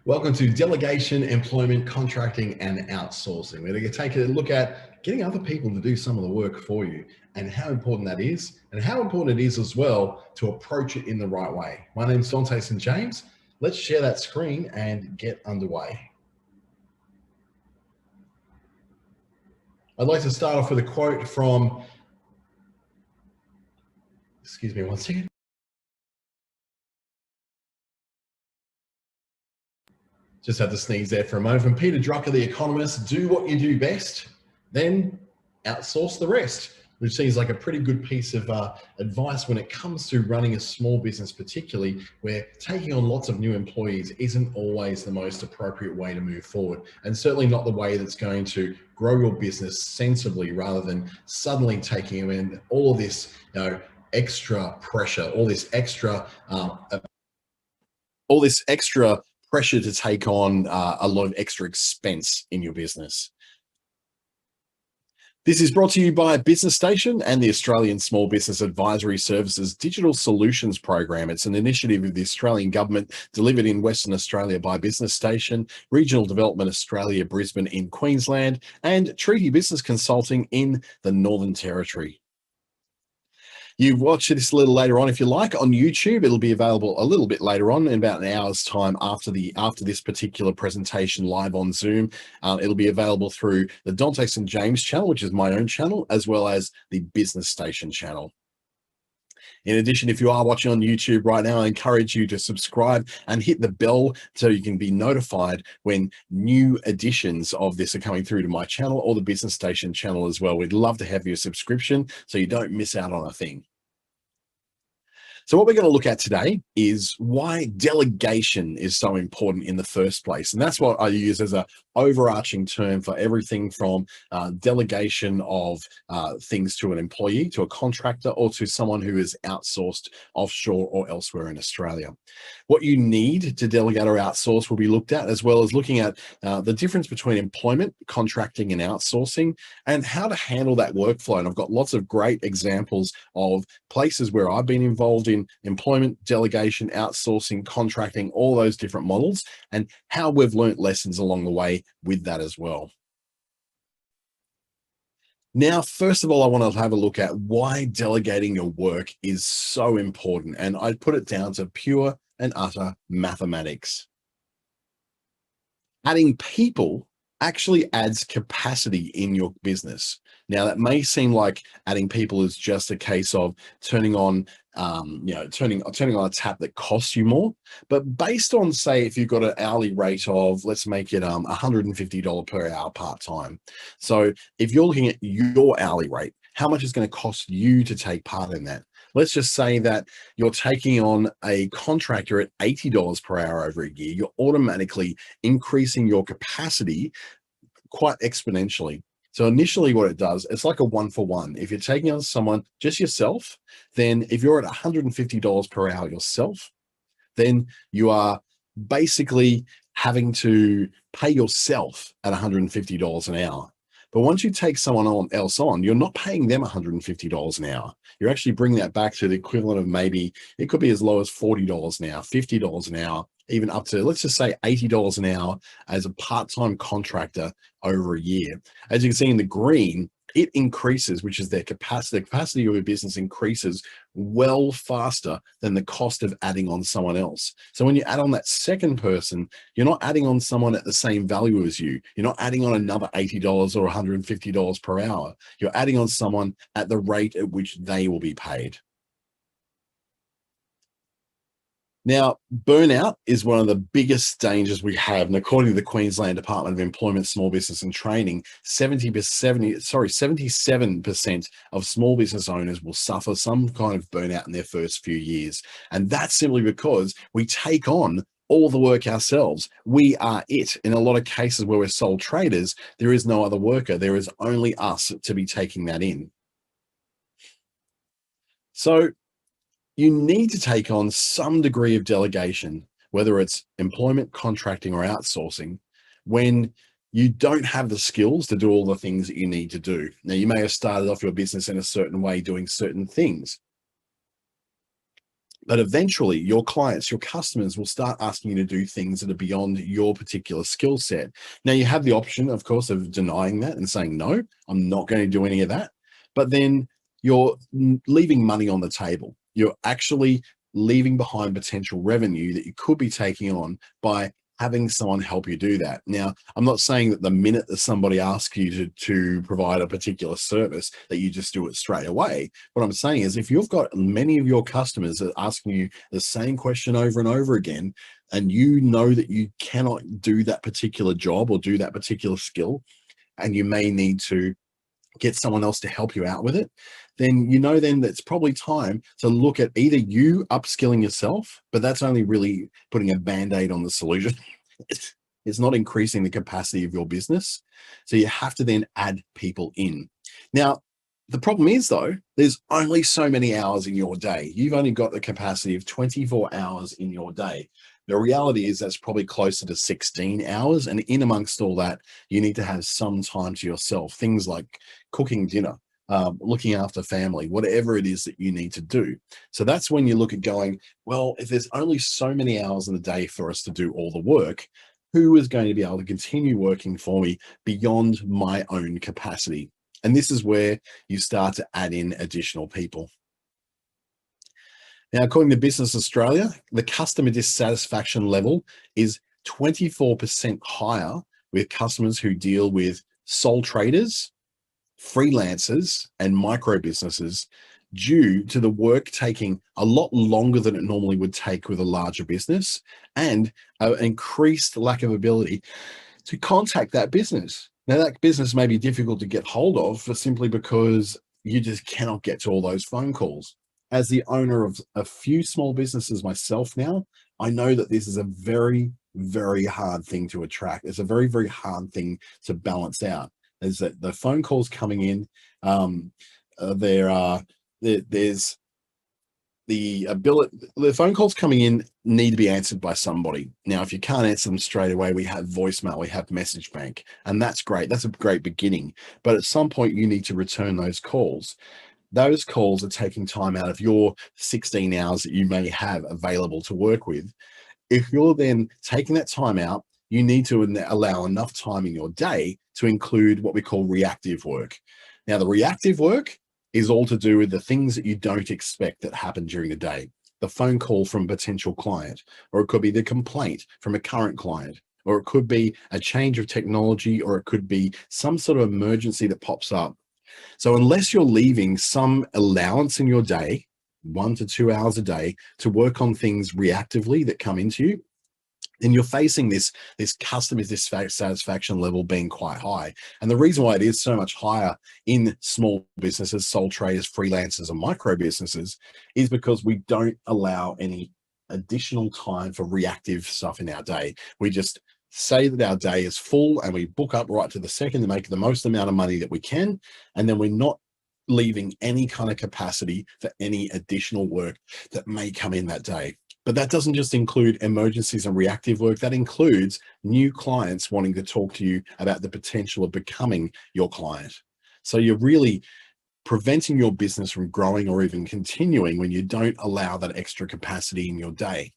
Welcome to Delegation, Employment, Contracting, and Outsourcing. We're going to take a look at getting other people to do some of the work for you and how important that is, and how important it is as well to approach it in the right way. My name's Dante St James. Let's share that screen and get underway. I'd like to start off with a quote from, excuse me one second. Just had to sneeze there for a moment. From Peter Drucker, the economist, do what you do best, then outsource the rest, which seems like a pretty good piece of advice when it comes to running a small business, particularly where taking on lots of new employees isn't always the most appropriate way to move forward, and certainly not the way that's going to grow your business sensibly, rather than suddenly taking in all of this, extra pressure, all this extra pressure to take on a lot of extra expense in your business. This is brought to you by Business Station and the Australian Small Business Advisory Services Digital Solutions Program. It's an initiative of the Australian government delivered in Western Australia by Business Station, Regional Development Australia, Brisbane in Queensland, and Treaty Business Consulting in the Northern Territory. You watch this a little later on if you like on YouTube. It'll be available a little bit later on, in about an hour's time after this particular presentation, live on Zoom. It'll be available through the Dante St James channel, which is my own channel, as well as the Business Station channel. In addition, if you are watching on YouTube right now, I encourage you to subscribe and hit the bell so you can be notified when new editions of this are coming through to my channel or the Business Station channel as well. We'd love to have your subscription so you don't miss out on a thing. So what we're going to look at today is why delegation is so important in the first place. And that's what I use as an overarching term for everything from delegation of things to an employee, to a contractor, or to someone who is outsourced offshore or elsewhere in Australia. What you need to delegate or outsource will be looked at, as well as looking at the difference between employment, contracting, and outsourcing, and how to handle that workflow. And I've got lots of great examples of places where I've been involved in employment, delegation, outsourcing, contracting, all those different models, and how we've learnt lessons along the way with that as well. Now, first of all, I want to have a look at why delegating your work is so important, and I'd put it down to pure and utter mathematics. Adding people actually adds capacity in your business. Now, that may seem like adding people is just a case of turning on turning on a tap that costs you more. But based on, say, if you've got an hourly rate of, let's make it $150 per hour part-time. So if you're looking at your hourly rate, how much is going to cost you to take part in that? Let's just say that you're taking on a contractor at $80 per hour over a year. You're automatically increasing your capacity quite exponentially. So initially what it does, it's like a 1-for-1. If you're taking on someone, just yourself, then if you're at $150 per hour yourself, then you are basically having to pay yourself at $150 an hour. But once you take someone else on, you're not paying them $150 an hour. You're actually bringing that back to the equivalent of, maybe it could be as low as $40 an hour, $50 an hour, even up to, let's just say, $80 an hour as a part-time contractor over a year. As you can see in the green, it increases, which is their capacity. The capacity of your business increases well faster than the cost of adding on someone else. So when you add on that second person, you're not adding on someone at the same value as you. You're not adding on another $80 or $150 per hour. You're adding on someone at the rate at which they will be paid. Now, burnout is one of the biggest dangers we have. And according to the Queensland Department of Employment, Small Business and Training, 77% of small business owners will suffer some kind of burnout in their first few years. And that's simply because we take on all the work ourselves. We are it. In a lot of cases where we're sole traders, there is no other worker. There is only us to be taking that in. So you need to take on some degree of delegation, whether it's employment, contracting, or outsourcing, when you don't have the skills to do all the things that you need to do. Now, you may have started off your business in a certain way, doing certain things. But eventually your clients, your customers will start asking you to do things that are beyond your particular skill set. Now you have the option, of course, of denying that and saying, no, I'm not going to do any of that. But then you're leaving money on the table. You're actually leaving behind potential revenue that you could be taking on by having someone help you do that. Now, I'm not saying that the minute that somebody asks you to provide a particular service that you just do it straight away. What I'm saying is if you've got many of your customers that are asking you the same question over and over again, and you know that you cannot do that particular job or do that particular skill, and you may need to get someone else to help you out with it, then you know then that's probably time to look at either you upskilling yourself, but that's only really putting a band-aid on the solution. It's not increasing the capacity of your business. So you have to then add people in. Now, the problem is though, there's only so many hours in your day. You've only got the capacity of 24 hours in your day. The reality is that's probably closer to 16 hours. And in amongst all that, you need to have some time to yourself, things like cooking dinner, looking after family, whatever it is that you need to do. So that's when you look at going, well, if there's only so many hours in the day for us to do all the work, who is going to be able to continue working for me beyond my own capacity? And this is where you start to add in additional people. Now, according to Business Australia, the customer dissatisfaction level is 24% higher with customers who deal with sole traders, freelancers, and micro businesses due to the work taking a lot longer than it normally would take with a larger business and an increased lack of ability to contact that business. Now, that business may be difficult to get hold of for simply because you just cannot get to all those phone calls. As the owner of a few small businesses myself now, I know that this is a very, very hard thing to attract. It's a very, very hard thing to balance out. Is that the phone calls coming in, there's the ability, the phone calls coming in need to be answered by somebody. Now, if you can't answer them straight away, we have voicemail, we have message bank, and that's great. That's a great beginning. But at some point you need to return those calls. Those calls are taking time out of your 16 hours that you may have available to work with. If you're then taking that time out, you need to allow enough time in your day to include what we call reactive work. Now, the reactive work is all to do with the things that you don't expect that happen during the day. The phone call from a potential client, or it could be the complaint from a current client, or it could be a change of technology, or it could be some sort of emergency that pops up. So unless you're leaving some allowance in your day, 1 to 2 hours a day, to work on things reactively that come into you, then you're facing this customer dissatisfaction level being quite high. And the reason why it is so much higher in small businesses, sole traders, freelancers, and micro businesses is because we don't allow any additional time for reactive stuff in our day. We just say that our day is full and we book up right to the second to make the most amount of money that we can. And then we're not leaving any kind of capacity for any additional work that may come in that day. But that doesn't just include emergencies and reactive work. That includes new clients wanting to talk to you about the potential of becoming your client. So you're really preventing your business from growing or even continuing when you don't allow that extra capacity in your day.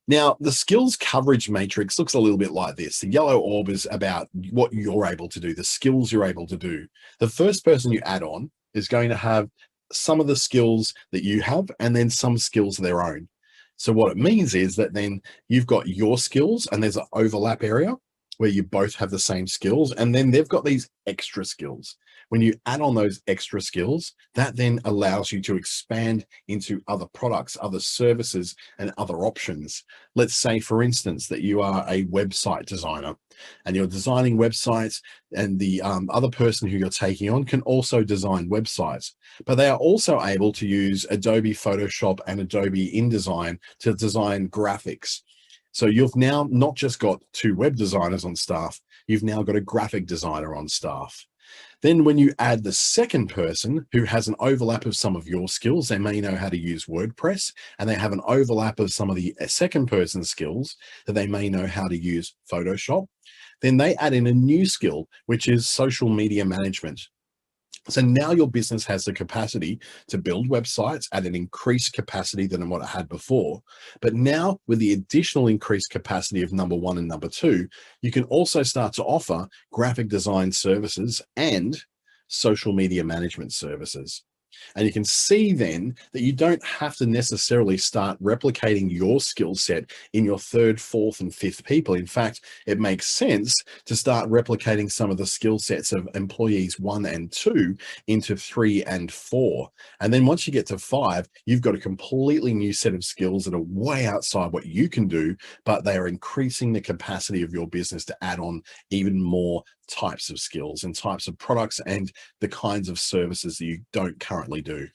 Now, the skills coverage matrix looks a little bit like this. The yellow orb is about what you're able to do, the skills you're able to do. The first person you add on is going to have some of the skills that you have and then some skills of their own. So what it means is that then you've got your skills and there's an overlap area where you both have the same skills, and then they've got these extra skills. When you add on those extra skills, that then allows you to expand into other products, other services, and other options. Let's say, for instance, that you are a website designer and you're designing websites, and the other person who you're taking on can also design websites, but they are also able to use Adobe Photoshop and Adobe InDesign to design graphics. So you've now not just got 2 web designers on staff, you've now got a graphic designer on staff. Then when you add the second person who has an overlap of some of your skills, they may know how to use WordPress, and they have an overlap of some of the second person's skills that they may know how to use Photoshop. Then they add in a new skill, which is social media management. So now your business has the capacity to build websites at an increased capacity than what it had before. But now with the additional increased capacity of number one and number two, you can also start to offer graphic design services and social media management services. And you can see then that you don't have to necessarily start replicating your skill set in your third, fourth, and fifth people. In fact, it makes sense to start replicating some of the skill sets of employees one and two into three and four. And then once you get to five, you've got a completely new set of skills that are way outside what you can do, but they are increasing the capacity of your business to add on even more types of skills and types of products and the kinds of services that you don't currently do.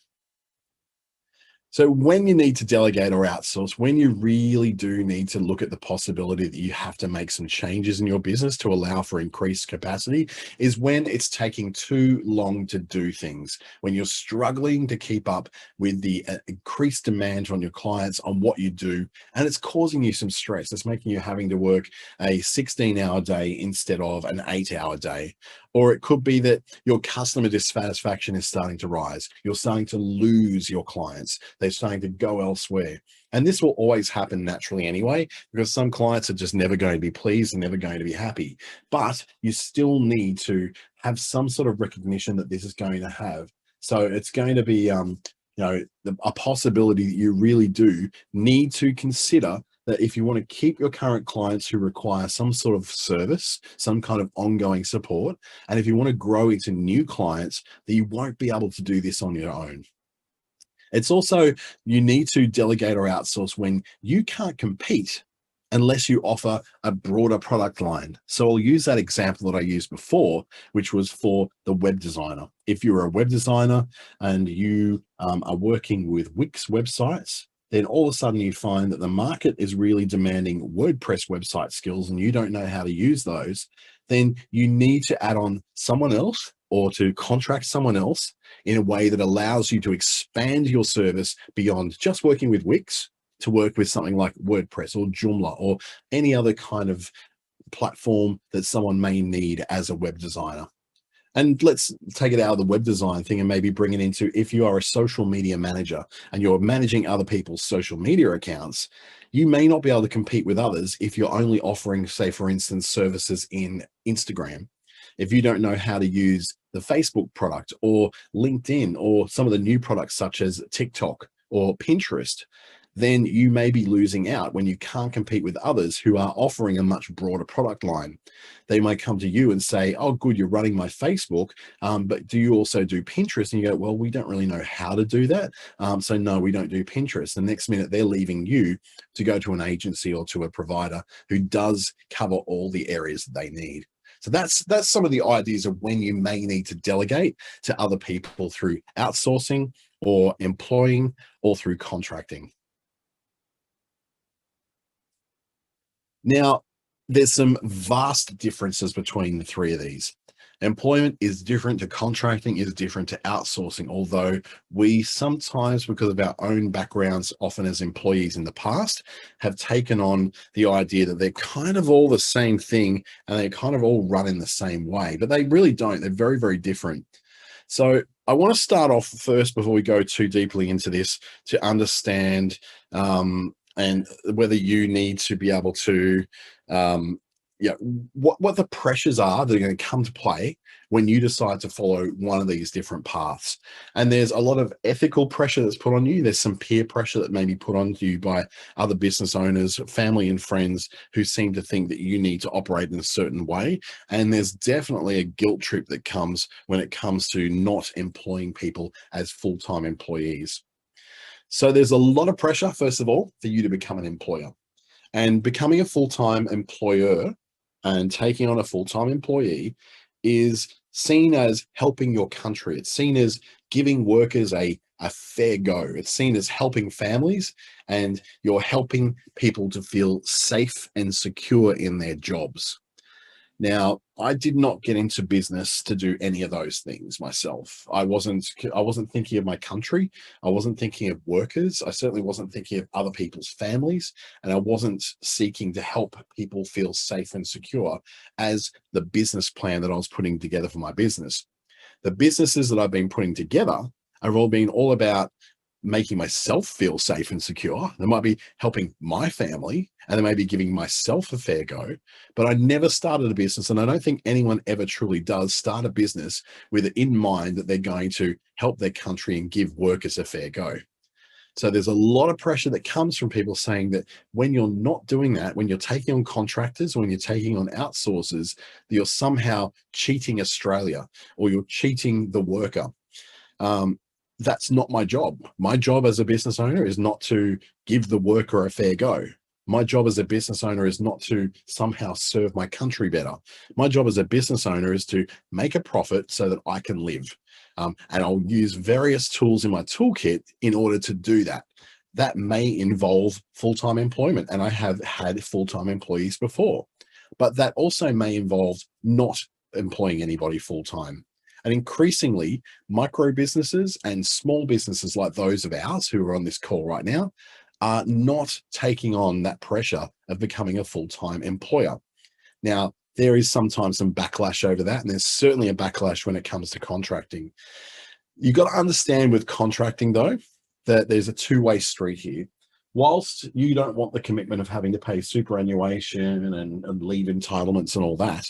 So when you need to delegate or outsource, when you really do need to look at the possibility that you have to make some changes in your business to allow for increased capacity, is when it's taking too long to do things, when you're struggling to keep up with the increased demand on your clients on what you do, and it's causing you some stress. It's making you having to work a 16-hour day instead of an 8-hour day. Or it could be that your customer dissatisfaction is starting to rise. You're starting to lose your clients. They're starting to go elsewhere. And this will always happen naturally anyway, because some clients are just never going to be pleased and never going to be happy. But you still need to have some sort of recognition that this is going to have. So it's going to be, a possibility that you really do need to consider that if you want to keep your current clients who require some sort of service, some kind of ongoing support, and if you want to grow into new clients, that you won't be able to do this on your own. It's also, you need to delegate or outsource when you can't compete unless you offer a broader product line. So I'll use that example that I used before, which was for the web designer. If you're a web designer and you are working with Wix websites, then all of a sudden you find that the market is really demanding WordPress website skills and you don't know how to use those, then you need to add on someone else or to contract someone else in a way that allows you to expand your service beyond just working with Wix to work with something like WordPress or Joomla or any other kind of platform that someone may need as a web designer. And let's take it out of the web design thing and maybe bring it into, if you are a social media manager and you're managing other people's social media accounts, you may not be able to compete with others if you're only offering, say, for instance, services in Instagram. If you don't know how to use the Facebook product or LinkedIn or some of the new products such as TikTok or Pinterest, then you may be losing out when you can't compete with others who are offering a much broader product line. They might come to you and say, oh, good, you're running my Facebook, but do you also do Pinterest? And you go, well, we don't really know how to do that. So no, we don't do Pinterest. The next minute they're leaving you to go to an agency or to a provider who does cover all the areas that they need. So that's some of the ideas of when you may need to delegate to other people through outsourcing or employing or through contracting. Now, there's some vast differences between the three of these. Employment is different to contracting, is different to outsourcing, although we sometimes, because of our own backgrounds, often as employees in the past, have taken on the idea that they're kind of all the same thing and they kind of all run in the same way, but they really don't. They're very, very different. So I want to start off first, before we go too deeply into this, to understand and whether you need to be able to, what the pressures are that are going to come to play when you decide to follow one of these different paths. And there's a lot of ethical pressure that's put on you. There's some peer pressure that may be put on you by other business owners, family and friends who seem to think that you need to operate in a certain way. And there's definitely a guilt trip that comes when it comes to not employing people as full-time employees. So there's a lot of pressure, first of all, for you to become an employer. And becoming a full-time employer and taking on a full-time employee is seen as helping your country. It's seen as giving workers a fair go. It's seen as helping families, and you're helping people to feel safe and secure in their jobs. Now, I did not get into business to do any of those things myself. I wasn't thinking of my country. I wasn't thinking of workers. I certainly wasn't thinking of other people's families. And I wasn't seeking to help people feel safe and secure as the business plan that I was putting together for my business. The businesses that I've been putting together have all been all about making myself feel safe and secure. They might be helping my family, and they may be giving myself a fair go. But I never started a business, and I don't think anyone ever truly does start a business with it in mind that they're going to help their country and give workers a fair go. So there's a lot of pressure that comes from people saying that when you're not doing that, when you're taking on contractors, when you're taking on outsourcers, that you're somehow cheating Australia or you're cheating the worker. That's not my job. My job as a business owner is not to give the worker a fair go. My job as a business owner is not to somehow serve my country better. My job as a business owner is to make a profit so that I can live. And I'll use various tools in my toolkit in order to do that. That may involve full-time employment, and I have had full-time employees before, but that also may involve not employing anybody full-time. And increasingly, micro businesses and small businesses like those of ours who are on this call right now are not taking on that pressure of becoming a full-time employer. Now, there is sometimes some backlash over that, and there's certainly a backlash when it comes to contracting. You've got to understand with contracting, though, that there's a two-way street here. Whilst you don't want the commitment of having to pay superannuation and leave entitlements and all that,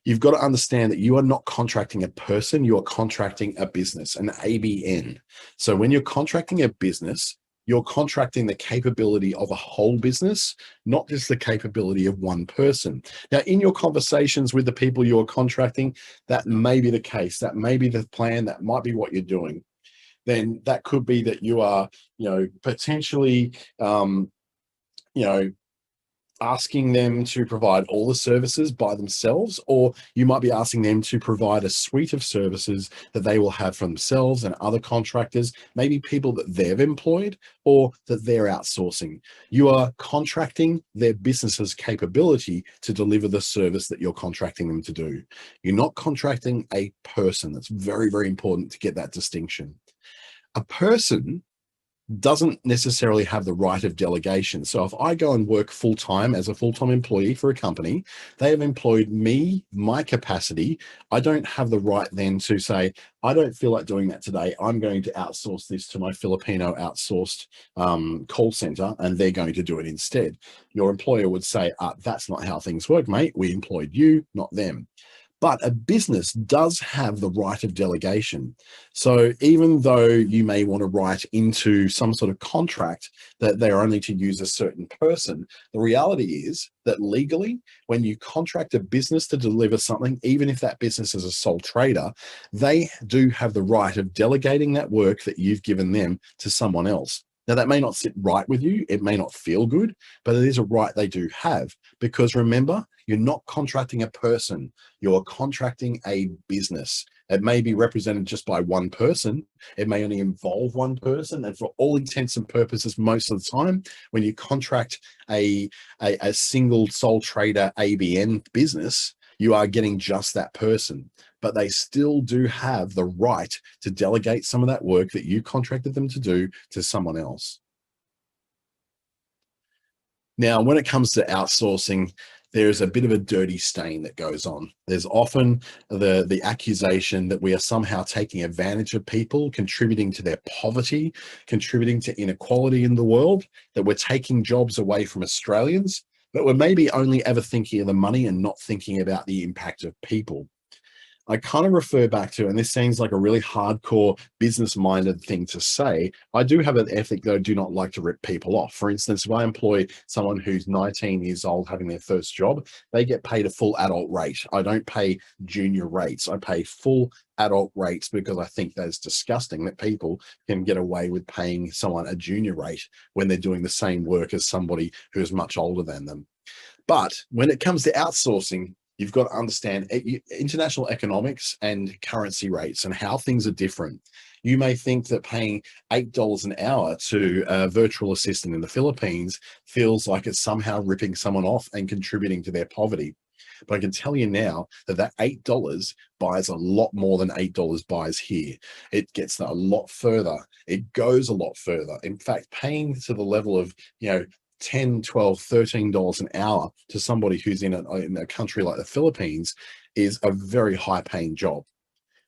you've got to understand that you are not contracting a person, you are contracting a business, an ABN. So when you're contracting a business, you're contracting the capability of a whole business, not just the capability of one person. Now, in your conversations with the people you're contracting, that may be the case, that may be the plan, that might be what you're doing. Then that could be that you are, potentially, asking them to provide all the services by themselves, or you might be asking them to provide a suite of services that they will have for themselves and other contractors, maybe people that they've employed or that they're outsourcing. You are contracting their business's capability to deliver the service that you're contracting them to do. You're not contracting a person. That's very, very important to get that distinction. A person doesn't necessarily have the right of delegation. So if I go and work full-time as a full-time employee for a company, they have employed me, my capacity. I don't have the right then to say, I don't feel like doing that today. I'm going to outsource this to my Filipino outsourced call center, and they're going to do it instead. Your employer would say, that's not how things work, mate. We employed you, not them. But a business does have the right of delegation. So even though you may want to write into some sort of contract that they're only to use a certain person, the reality is that legally, when you contract a business to deliver something, even if that business is a sole trader, they do have the right of delegating that work that you've given them to someone else. Now, that may not sit right with you. It may not feel good, but it is a right they do have, because remember, you're not contracting a person, you're contracting a business. It may be represented just by one person. It may only involve one person. And for all intents and purposes, most of the time, when you contract a single sole trader ABN business, you are getting just that person. But they still do have the right to delegate some of that work that you contracted them to do to someone else. Now, when it comes to outsourcing, there's a bit of a dirty stain that goes on. There's often the accusation that we are somehow taking advantage of people, contributing to their poverty, contributing to inequality in the world, that we're taking jobs away from Australians, but we're maybe only ever thinking of the money and not thinking about the impact of people. I kind of refer back to, and this seems like a really hardcore business-minded thing to say, I do have an ethic that I do not like to rip people off. For instance, if I employ someone who's 19 years old having their first job, they get paid a full adult rate. I don't pay junior rates. I pay full adult rates because I think that is disgusting that people can get away with paying someone a junior rate when they're doing the same work as somebody who is much older than them. But when it comes to outsourcing, you've got to understand international economics and currency rates and how things are different. You may think that paying $8 an hour to a virtual assistant in the Philippines feels like it's somehow ripping someone off and contributing to their poverty. But I can tell you now that that $8 buys a lot more than $8 buys here. It gets a lot further. It goes a lot further. In fact, paying to the level of, $10, $12, $13 an hour to somebody who's in a country like the Philippines is a very high paying job.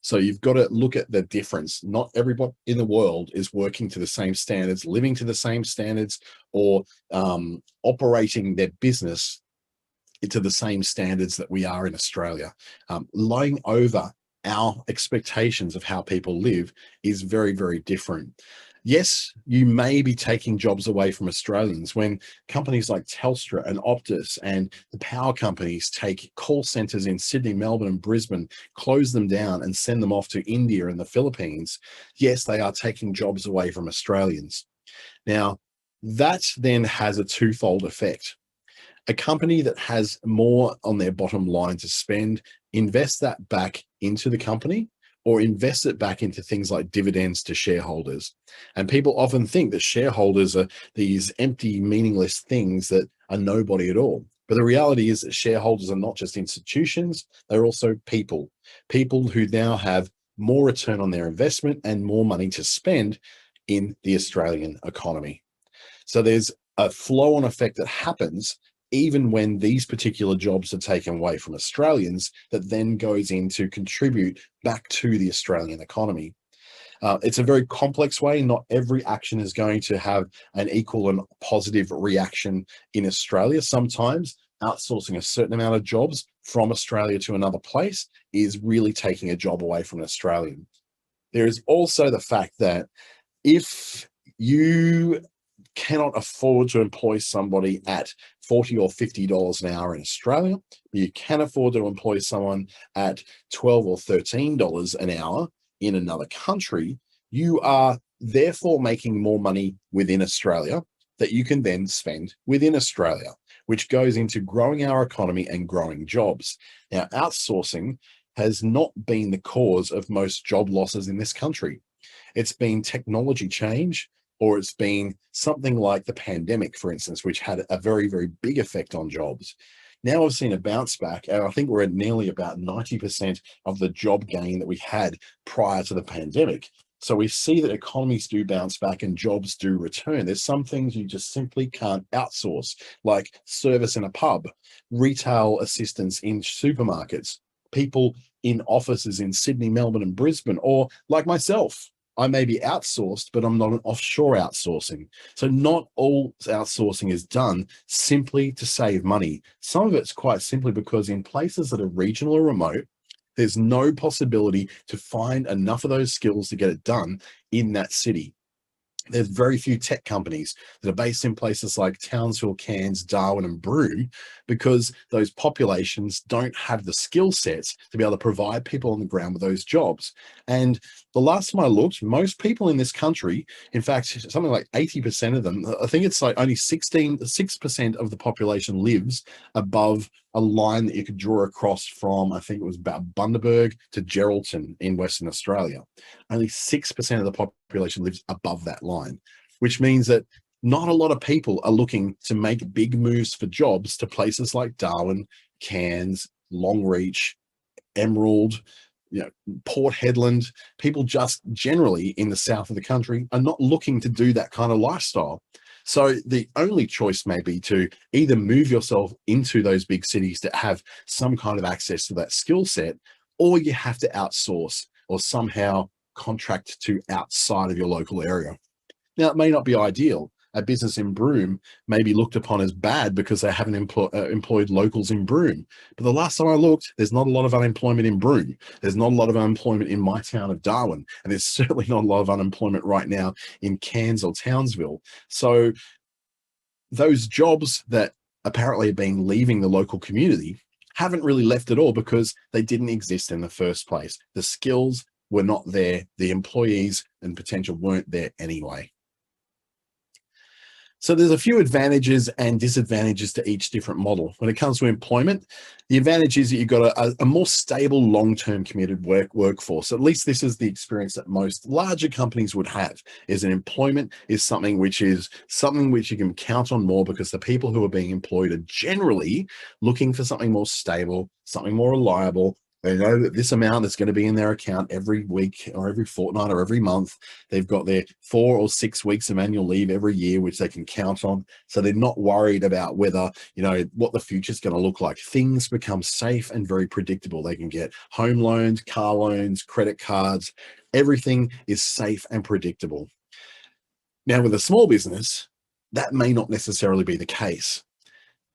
So you've got to look at the difference. Not everybody in the world is working to the same standards, living to the same standards, or operating their business to the same standards that we are in Australia. Lying over our expectations of how people live is very, very different. Yes, you may be taking jobs away from Australians when companies like Telstra and Optus and the power companies take call centers in Sydney, Melbourne, and Brisbane, close them down and send them off to India and the Philippines. Yes, they are taking jobs away from Australians. Now, that then has a twofold effect. A company that has more on their bottom line to spend, invest that back into the company, or invest it back into things like dividends to shareholders. And people often think that shareholders are these empty, meaningless things that are nobody at all. But the reality is that shareholders are not just institutions, they're also people who now have more return on their investment and more money to spend in the Australian economy. So there's a flow-on effect that happens even when these particular jobs are taken away from Australians, that then goes in to contribute back to the Australian economy. It's a very complex way. Not every action is going to have an equal and positive reaction in Australia. Sometimes outsourcing a certain amount of jobs from Australia to another place is really taking a job away from an Australian. There is also the fact that if you cannot afford to employ somebody at $40 or $50 an hour in Australia, you can afford to employ someone at $12 or $13 an hour in another country, you are therefore making more money within Australia that you can then spend within Australia, which goes into growing our economy and growing jobs. Now, outsourcing has not been the cause of most job losses in this country. It's been technology change, or it's been something like the pandemic, for instance, which had a very, very big effect on jobs. Now I've seen a bounce back, and I think we're at nearly about 90% of the job gain that we had prior to the pandemic. So we see that economies do bounce back and jobs do return. There's some things you just simply can't outsource, like service in a pub, retail assistants in supermarkets, people in offices in Sydney, Melbourne, and Brisbane, or like myself, I may be outsourced, but I'm not an offshore outsourcing. So not all outsourcing is done simply to save money. Some of it's quite simply because in places that are regional or remote, there's no possibility to find enough of those skills to get it done in that city. There's very few tech companies that are based in places like Townsville, Cairns, Darwin, and Broome, because those populations don't have the skill sets to be able to provide people on the ground with those jobs. And the last time I looked, most people in this country, in fact, something like 80% of them, I think it's like only 6% of the population lives above a line that you could draw across from, I think it was about Bundaberg to Geraldton in Western Australia. Only 6% of the population lives above that line, which means that not a lot of people are looking to make big moves for jobs to places like Darwin, Cairns, Longreach, Emerald, Port Hedland. People just generally in the south of the country are not looking to do that kind of lifestyle. So the only choice may be to either move yourself into those big cities that have some kind of access to that skill set, or you have to outsource or somehow contract to outside of your local area. Now, it may not be ideal. A business in Broome may be looked upon as bad because they haven't employed locals in Broome. But the last time I looked, there's not a lot of unemployment in Broome. There's not a lot of unemployment in my town of Darwin. And there's certainly not a lot of unemployment right now in Cairns or Townsville. So those jobs that apparently have been leaving the local community haven't really left at all because they didn't exist in the first place. The skills were not there. The employees and potential weren't there anyway. So there's a few advantages and disadvantages to each different model. When it comes to employment, the advantage is that you've got a more stable, long-term committed workforce. At least this is the experience that most larger companies would have, is an employment is something which you can count on more because the people who are being employed are generally looking for something more stable, something more reliable, They know that this amount is going to be in their account every week or every fortnight or every month. They've got their 4 or 6 weeks of annual leave every year, which they can count on. So they're not worried about whether, what the future is going to look like. Things become safe and very predictable. They can get home loans, car loans, credit cards. Everything is safe and predictable. Now, with a small business, that may not necessarily be the case.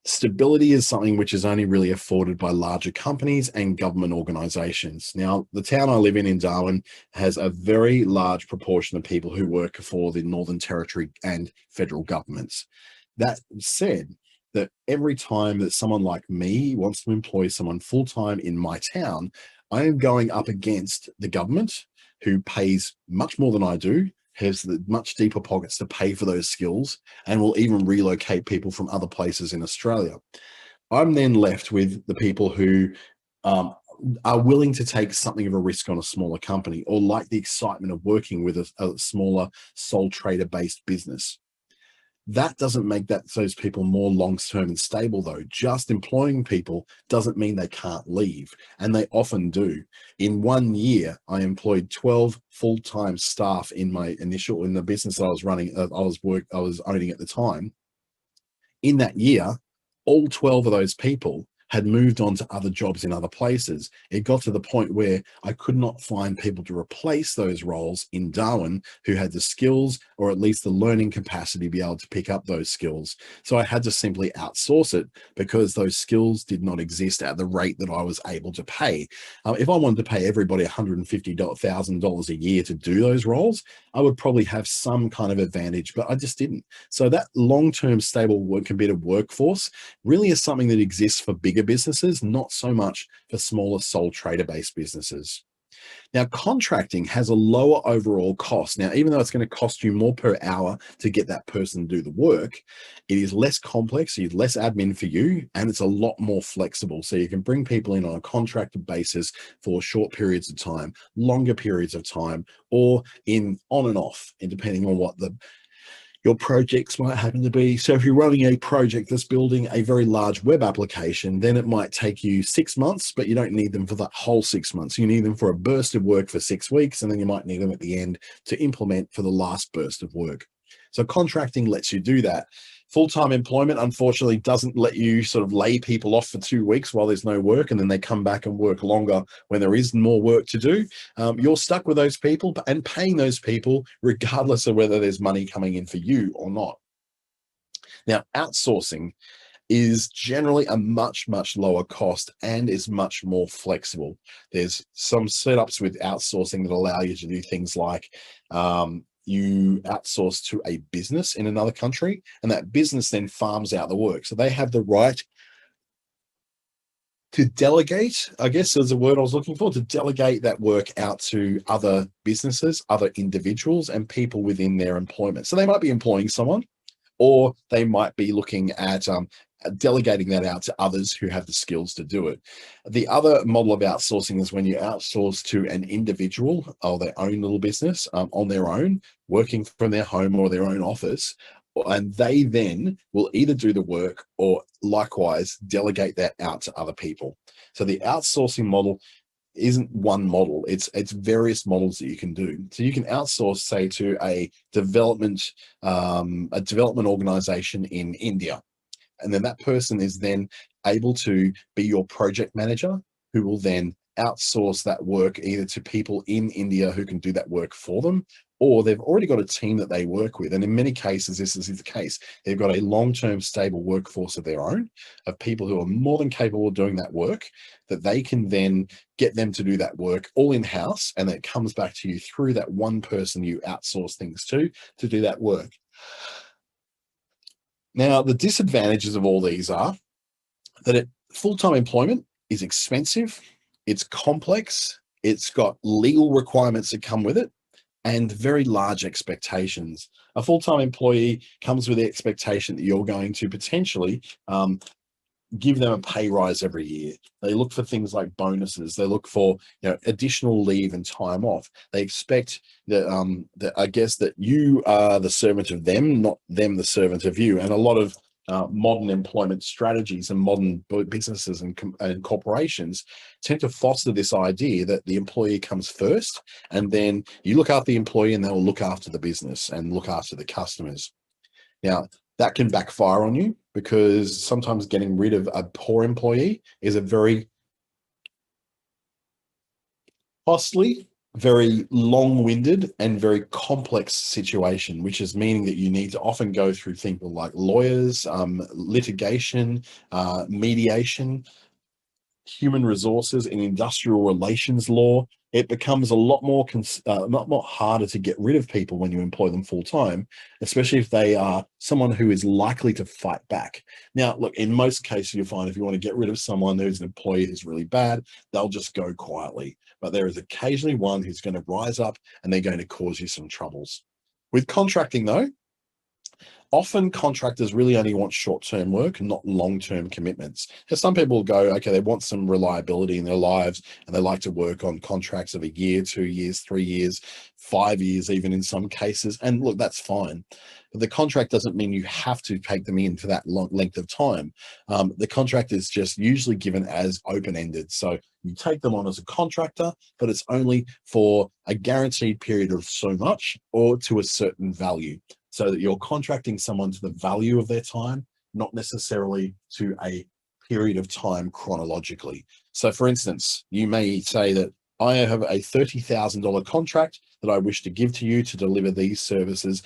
Stability is something which is only really afforded by larger companies and government organizations. Now, the town I live in Darwin, has a very large proportion of people who work for the Northern Territory and federal governments. That said, that every time that someone like me wants to employ someone full-time in my town, I am going up against the government, who pays much more than I do, has the much deeper pockets to pay for those skills, and will even relocate people from other places in Australia. I'm then left with the people who um, are willing to take something of a risk on a smaller company, or like the excitement of working with a smaller sole trader based business. That doesn't make those people more long-term and stable, though. Just employing people doesn't mean they can't leave, and they often do. In 1 year, I employed 12 full-time staff in the business that I was running, I was owning at the time. In that year, all 12 of those people had moved on to other jobs in other places. It got to the point where I could not find people to replace those roles in Darwin who had the skills, or at least the learning capacity to be able to pick up those skills. So I had to simply outsource it, because those skills did not exist at the rate that I was able to pay. If I wanted to pay everybody $150,000 a year to do those roles, I would probably have some kind of advantage, but I just didn't. So that long-term stable committed workforce really is something that exists for bigger businesses, not so much for smaller sole trader based businesses. Now, contracting has a lower overall cost. Now, even though it's going to cost you more per hour to get that person to do the work, it is less complex, it's less admin for you, and it's a lot more flexible. So you can bring people in on a contracted basis for short periods of time, longer periods of time, or in on and off, and depending on what your projects might happen to be. So if you're running a project that's building a very large web application, then it might take you 6 months, but you don't need them for that whole 6 months. You need them for a burst of work for 6 weeks, and then you might need them at the end to implement for the last burst of work. So contracting lets you do that. Full-time employment, unfortunately, doesn't let you sort of lay people off for 2 weeks while there's no work, and then they come back and work longer when there is more work to do. You're stuck with those people and paying those people regardless of whether there's money coming in for you or not. Now, outsourcing is generally a much, much lower cost and is much more flexible. There's some setups with outsourcing that allow you to do things like you outsource to a business in another country, and that business then farms out the work. So they have the right to delegate, I guess is the word I was looking for, to delegate that work out to other businesses, other individuals, and people within their employment. So they might be employing someone, or they might be looking at delegating that out to others who have the skills to do it. The other model of outsourcing is when you outsource to an individual or their own little business on their own, working from their home or their own office, and they then will either do the work or likewise delegate that out to other people. So the outsourcing model isn't one model, it's various models that you can do. So you can outsource, say, to a development organization in India, and then that person is then able to be your project manager, who will then outsource that work either to people in India who can do that work for them, or they've already got a team that they work with. And in many cases, this is the case. They've got a long-term stable workforce of their own, of people who are more than capable of doing that work, that they can then get them to do that work all in-house, and then it comes back to you through that one person you outsource things to do that work. Now, the disadvantages of all these are that full-time employment is expensive, it's complex, it's got legal requirements that come with it, and very large expectations. A full-time employee comes with the expectation that you're going to potentially give them a pay rise every year. They look for things like bonuses. They look for additional leave and time off. They expect that I guess that you are the servant of them, not them the servant of you. And a lot of modern employment strategies and modern businesses and corporations tend to foster this idea that the employee comes first, and then you look after the employee and they'll look after the business and look after the customers. Now, that can backfire on you, because sometimes getting rid of a poor employee is a very costly, very long-winded, and very complex situation, which is meaning that you need to often go through things like lawyers, litigation, mediation, human resources, and industrial relations law. It becomes a lot more harder to get rid of people when you employ them full time, especially if they are someone who is likely to fight back. Now, look, in most cases, you'll find if you want to get rid of someone who's an employee who's really bad, they'll just go quietly. But there is occasionally one who's going to rise up and they're going to cause you some troubles. With contracting, though, often contractors really only want short-term work and not long-term commitments. Because some people go, okay, they want some reliability in their lives and they like to work on contracts of a year, 2 years, 3 years, 5 years, even in some cases. And look, that's fine. But the contract doesn't mean you have to take them in for that long length of time. The contract is just usually given as open-ended. So you take them on as a contractor, but it's only for a guaranteed period of so much or to a certain value. So that you're contracting someone to the value of their time, not necessarily to a period of time chronologically. So for instance, you may say that I have a $30,000 contract that I wish to give to you to deliver these services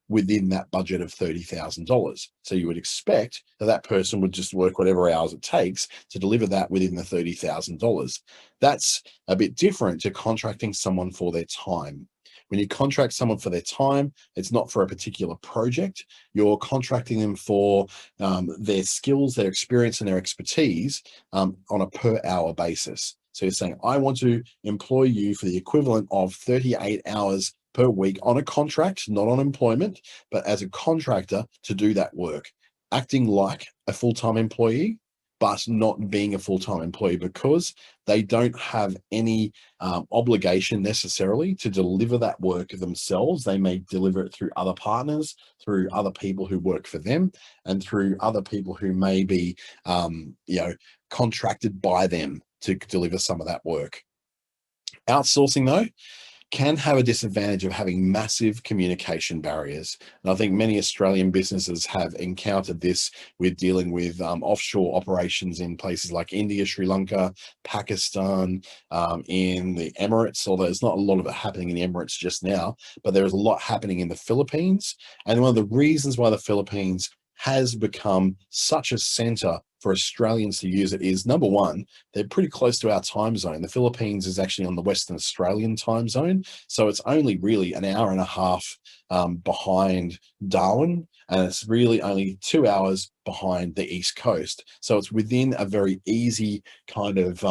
within that budget of $30,000. So you would expect that that person would just work whatever hours it takes to deliver that within the $30,000. That's a bit different to contracting someone for their time. When you contract someone for their time, it's not for a particular project. You're contracting them for their skills, their experience, and their expertise on a per hour basis. So you're saying, I want to employ you for the equivalent of 38 hours per week on a contract, not on employment, but as a contractor to do that work, acting like a full-time employee, but not being a full-time employee, because they don't have any obligation necessarily to deliver that work themselves. They may deliver it through other partners, through other people who work for them, and through other people who may be, contracted by them to deliver some of that work. Outsourcing, though, can have a disadvantage of having massive communication barriers. And I think many Australian businesses have encountered this with dealing with offshore operations in places like India, Sri Lanka, Pakistan, in the Emirates, although there's not a lot of it happening in the Emirates just now, but there is a lot happening in the Philippines. And one of the reasons why the Philippines has become such a center for Australians to use it is, number one, they're pretty close to our time zone. The Philippines is actually on the Western Australian time zone, so it's only really an hour and a half behind Darwin, and it's really only 2 hours behind the East Coast. So it's within a very easy kind of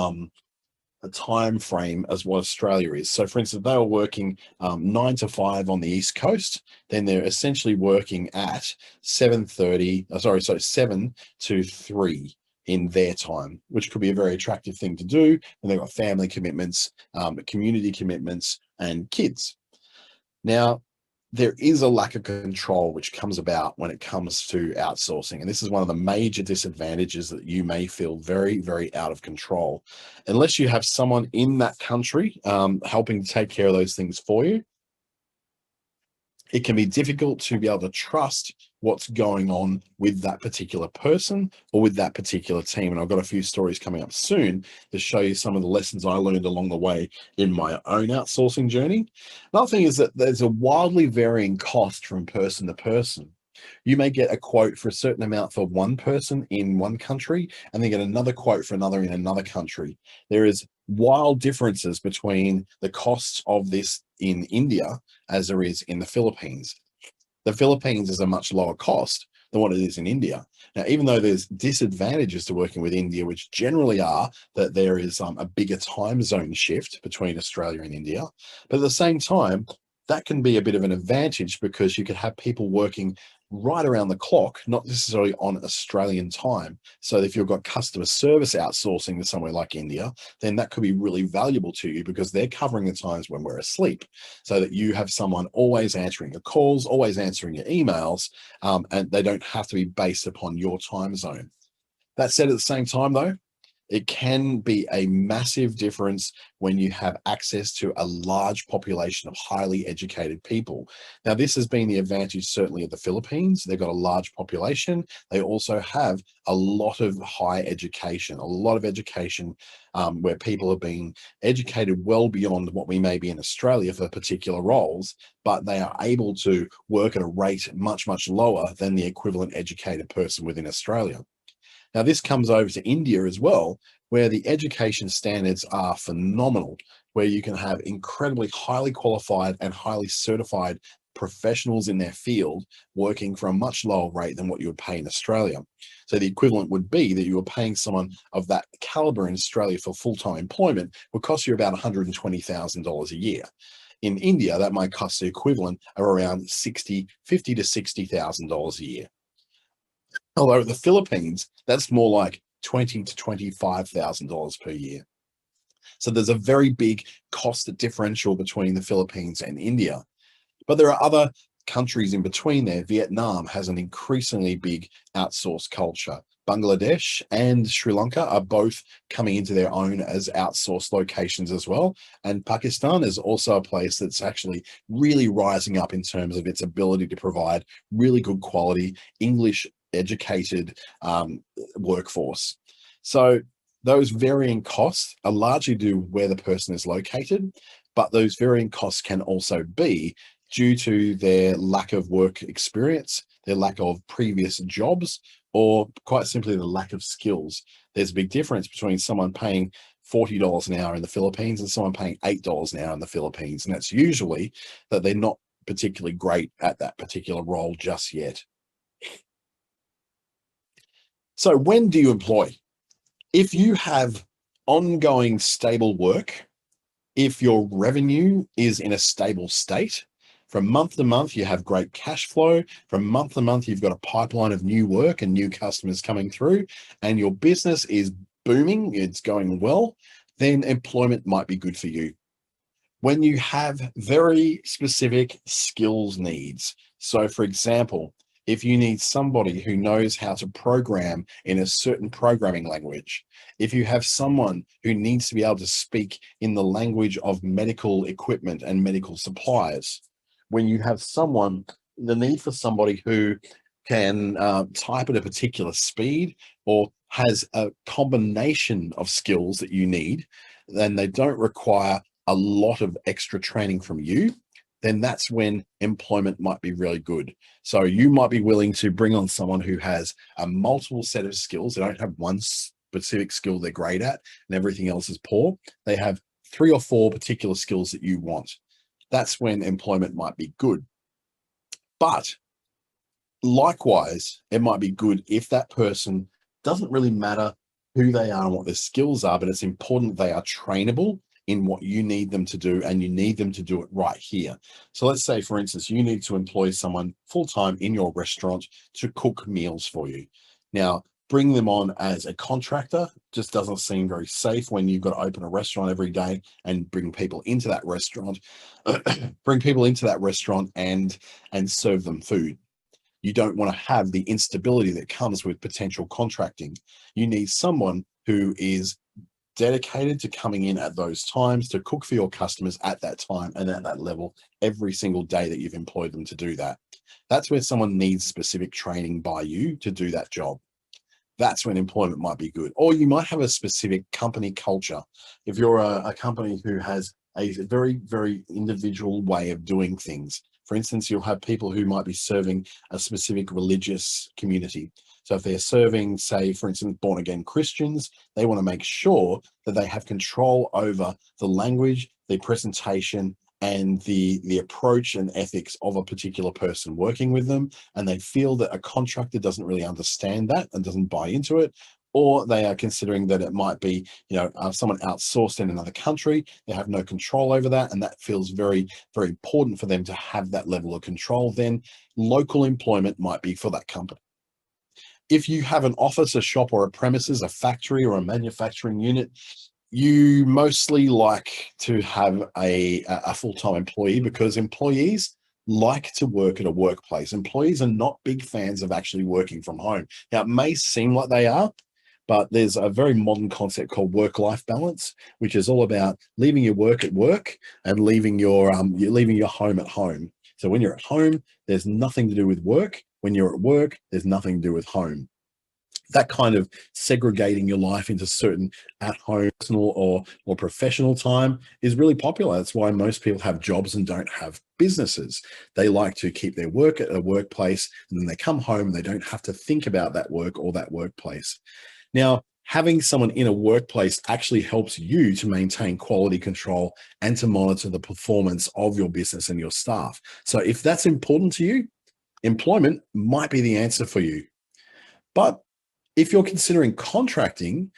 a time frame as what Australia is. So for instance, they were working 9 to 5 on the East Coast, then they're essentially working at 7 to 3 in their time, which could be a very attractive thing to do. And they've got family commitments, community commitments, and kids. Now, there is a lack of control which comes about when it comes to outsourcing. And this is one of the major disadvantages, that you may feel very, very out of control. Unless you have someone in that country helping to take care of those things for you, it can be difficult to be able to trust what's going on with that particular person or with that particular team. And I've got a few stories coming up soon to show you some of the lessons I learned along the way in my own outsourcing journey. Another thing is that there's a wildly varying cost from person to person. You may get a quote for a certain amount for one person in one country, and then get another quote for another in another country. There is wild differences between the costs of this in India as there is in the Philippines. The Philippines is a much lower cost than what it is in India. Now, even though there's disadvantages to working with India, which generally are that there is a bigger time zone shift between Australia and India, but at the same time, that can be a bit of an advantage, because you could have people working right around the clock, not necessarily on Australian time. So if you've got customer service outsourcing to somewhere like India, then that could be really valuable to you because they're covering the times when we're asleep, so that you have someone always answering your calls, always answering your emails, and they don't have to be based upon your time zone. That said, at the same time, though, it can be a massive difference when you have access to a large population of highly educated people. Now, this has been the advantage certainly of the Philippines. They've got a large population. They also have a lot of high education, a lot of education where people are being educated well beyond what we may be in Australia for particular roles, but they are able to work at a rate much, much lower than the equivalent educated person within Australia. Now, this comes over to India as well, where the education standards are phenomenal, where you can have incredibly highly qualified and highly certified professionals in their field working for a much lower rate than what you would pay in Australia. So the equivalent would be that you were paying someone of that caliber in Australia for full-time employment would cost you about $120,000 a year. In India, that might cost the equivalent of around $50 to $60,000 a year. Although in the Philippines, that's more like $20,000 to $25,000 per year. So there's a very big cost differential between the Philippines and India. But there are other countries in between there. Vietnam has an increasingly big outsourced culture. Bangladesh and Sri Lanka are both coming into their own as outsourced locations as well. And Pakistan is also a place that's actually really rising up in terms of its ability to provide really good quality English educated workforce. So those varying costs are largely due to where the person is located, but those varying costs can also be due to their lack of work experience, their lack of previous jobs, or quite simply the lack of skills. There's a big difference between someone paying $40 an hour in the Philippines and someone paying $8 an hour in the Philippines. And that's usually that they're not particularly great at that particular role just yet. So when do you employ? If you have ongoing stable work, if your revenue is in a stable state, from month to month, you have great cash flow. From month to month, you've got a pipeline of new work and new customers coming through, and your business is booming, it's going well, then employment might be good for you. When you have very specific skills needs, so for example, if you need somebody who knows how to program in a certain programming language, if you have someone who needs to be able to speak in the language of medical equipment and medical supplies, when you have the need for somebody who can type at a particular speed or has a combination of skills that you need, then they don't require a lot of extra training from you, then that's when employment might be really good. So you might be willing to bring on someone who has a multiple set of skills. They don't have one specific skill they're great at and everything else is poor. They have 3 or 4 particular skills that you want. That's when employment might be good. But likewise, it might be good if that person doesn't really matter who they are and what their skills are, but it's important they are trainable in what you need them to do, and you need them to do it right here. So let's say, for instance, you need to employ someone full-time in your restaurant to cook meals for you. Now, bring them on as a contractor just doesn't seem very safe when you've got to open a restaurant every day and bring people into that restaurant, and serve them food. You don't want to have the instability that comes with potential contracting. You need someone who is dedicated to coming in at those times to cook for your customers at that time and at that level every single day that you've employed them to do that. That's where someone needs specific training by you to do that job. That's when employment might be good. Or you might have a specific company culture. If you're a company who has a very, very individual way of doing things, for instance, you'll have people who might be serving a specific religious community. So if they're serving, say, for instance, born-again Christians, they want to make sure that they have control over the language, the presentation, and the approach and ethics of a particular person working with them. And they feel that a contractor doesn't really understand that and doesn't buy into it. or they are considering that it might be, someone outsourced in another country. They have no control over that, and that feels very, very important for them to have that level of control. Then local employment might be for that company. If you have an office, a shop, or a premises, a factory or a manufacturing unit, you mostly like to have a full-time employee, because employees like to work at a workplace. Employees are not big fans of actually working from home. Now, it may seem like they are, but there's a very modern concept called work-life balance, which is all about leaving your work at work and leaving your home at home. So when you're at home, there's nothing to do with work. When you're at work, there's nothing to do with home. That kind of segregating your life into certain at-home personal or professional time is really popular. That's why most people have jobs and don't have businesses. They like to keep their work at a workplace, and then they come home and they don't have to think about that work or that workplace. Now, having someone in a workplace actually helps you to maintain quality control and to monitor the performance of your business and your staff. So if that's important to you, employment might be the answer for you. But if you're considering contracting,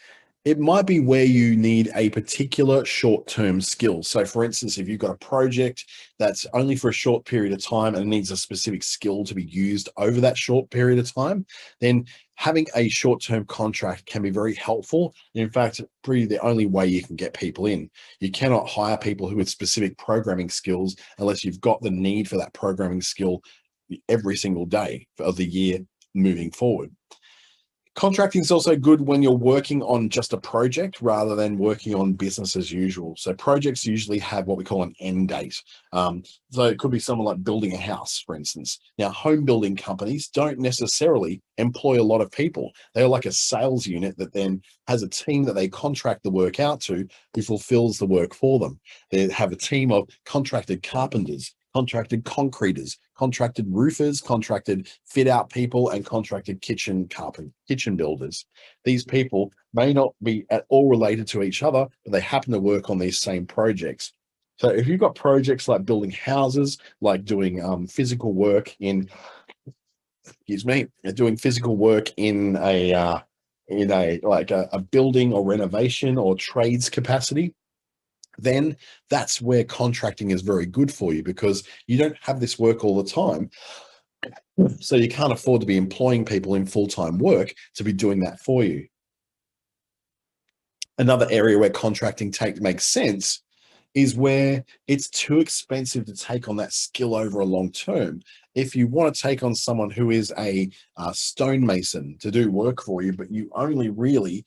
it might be where you need a particular short-term skill. So for instance, if you've got a project that's only for a short period of time and needs a specific skill to be used over that short period of time, then having a short-term contract can be very helpful. In fact, pretty the only way you can get people in. You cannot hire people who have specific programming skills unless you've got the need for that programming skill every single day of the year moving forward. Contracting is also good when you're working on just a project rather than working on business as usual. So projects usually have what we call an end date. So it could be someone like building a house, for instance. Now, home building companies don't necessarily employ a lot of people. They're like a sales unit that then has a team that they contract the work out to, who fulfills the work for them. They have a team of contracted carpenters, contracted concreters, contracted roofers, contracted fit out people, and contracted kitchen builders. These people may not be at all related to each other, but they happen to work on these same projects. So if you've got projects like building houses, like doing physical work in, doing physical work in a building or renovation or trades capacity, then that's where contracting is very good for you, because you don't have this work all the time. So you can't afford to be employing people in full-time work to be doing that for you. Another area where contracting makes sense is where it's too expensive to take on that skill over a long term. If you want to take on someone who is a stonemason to do work for you, but you only really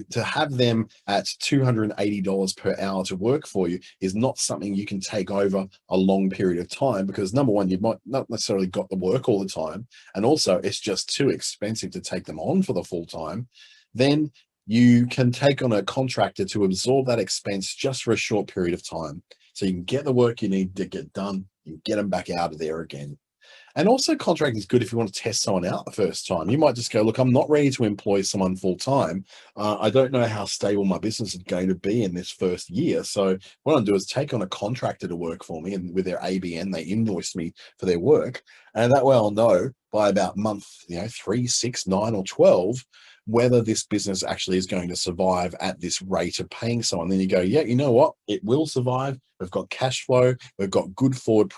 to have them at $280 per hour to work for you is not something you can take over a long period of time, because number one, you might not necessarily got the work all the time, and also it's just too expensive to take them on for the full time. Then you can take on a contractor to absorb that expense just for a short period of time. So you can get the work you need to get done and get them back out of there again. And also contracting is good if you want to test someone out the first time. You might just go, look, I'm not ready to employ someone full time. I don't know how stable my business is going to be in this first year. So what I'll do is take on a contractor to work for me, and with their ABN, they invoice me for their work. And that way I'll know by about month 3, 6, 9, or 12, whether this business actually is going to survive at this rate of paying someone. Then you go, yeah, you know what? It will survive. We've got cash flow. We've got good forward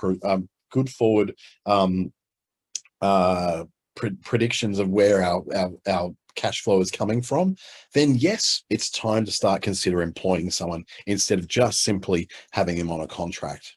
predictions of where our cash flow is coming from. Then yes, it's time to start consider employing someone instead of just simply having them on a contract.